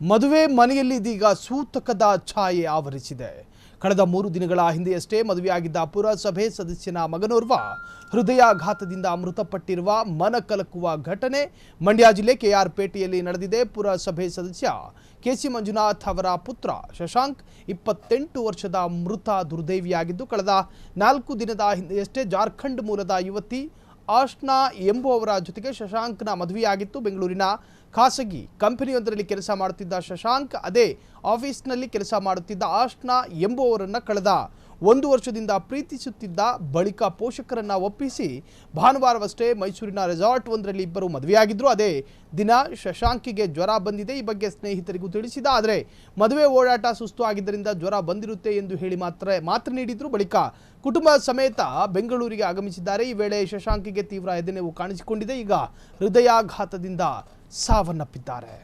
ಮದುವೆ ಮನೆಯಲ್ಲಿ ಇದೀಗ ಸೂತಕದ ಛಾಯೆ ಆವರಿಸಿದೆ. ಕಳೆದ 3 ದಿನಗಳ ಹಿಂದೆಯಷ್ಟೇ ಮದುವೆಯಾಗಿದ್ದ ಪುರಸಭೆ ಸದಸ್ಯನ ಮಗನೋರ್ವ ಹೃದಯಾಘಾತದಿಂದ ಮೃತಪಟ್ಟಿರುವ ಮನಕಲಕುವ ಘಟನೆ ಮಂಡ್ಯ ಜಿಲ್ಲೆ ಕೆಆರ್ ಪೇಟೆಯಲ್ಲಿ ನಡೆದಿದೆ. ಪುರಸಭೆ ಸದಸ್ಯ ಕೆಸಿ ಮಂಜುನಾಥ್ ಅವರ ಪುತ್ರ ಶಶಾಂಕ್ 28 ವರ್ಷದ ಮೃತ ದುರ್ದೈವಿಯಾಗಿದ್ದು, ಕಳೆದ 4 ದಿನದ ಹಿಂದೆಯಷ್ಟೇ ಜಾರ್ಖಂಡ್ ಮೂಲದ ಯುವತಿ ಆಶ್ನಾ ಎಂಬುವವರ ಜೊತೆಗೆ ಶಶಾಂಕ್ನ ಮದುವೆಯಾಗಿತ್ತು. ಬೆಂಗಳೂರಿನ ಖಾಸಗಿ ಕಂಪನಿಯೊಂದರಲ್ಲಿ ಕೆಲಸ ಮಾಡುತ್ತಿದ್ದ ಶಶಾಂಕ್ ಅದೇ ಆಫೀಸ್ನಲ್ಲಿ ಕೆಲಸ ಮಾಡುತ್ತಿದ್ದ ಆಶ್ನಾ ಎಂಬುವವರನ್ನು ಕಳೆದ 1 ವರ್ಷದಿಂದ ಪ್ರೀತಿಸುತ್ತಿದ್ದ. ಬಳಿಕ ಪೋಷಕರನ್ನ ಒಪ್ಪಿಸಿ ಭಾನುವಾರವಷ್ಟೇ ಮೈಸೂರಿನ ರೆಸಾರ್ಟ್ ಒಂದರಲ್ಲಿ ಇಬ್ಬರು ಮದುವೆಯಾಗಿದ್ದರು. ಅದೇ ದಿನ ಶಶಾಂಕಿಗೆ ಜ್ವರ ಬಂದಿದೆ. ಈ ಬಗ್ಗೆ ಸ್ನೇಹಿತರಿಗೂ ತಿಳಿಸಿದ. ಆದರೆ ಮದುವೆ ಓಡಾಟ ಸುಸ್ತು ಆಗಿದ್ದರಿಂದ ಜ್ವರ ಬಂದಿರುತ್ತೆ ಎಂದು ಹೇಳಿ ಮಾತ್ರ ನೀಡಿದ್ರು. ಬಳಿಕ ಕುಟುಂಬ ಸಮೇತ ಬೆಂಗಳೂರಿಗೆ ಆಗಮಿಸಿದ್ದಾರೆ. ಈ ವೇಳೆ ಶಶಾಂಕಿಗೆ ತೀವ್ರ ಎದೆನೋವು ಕಾಣಿಸಿಕೊಂಡಿದೆ. ಈಗ ಹೃದಯಾಘಾತದಿಂದ ಸಾವನ್ನಪ್ಪಿದ್ದಾರೆ.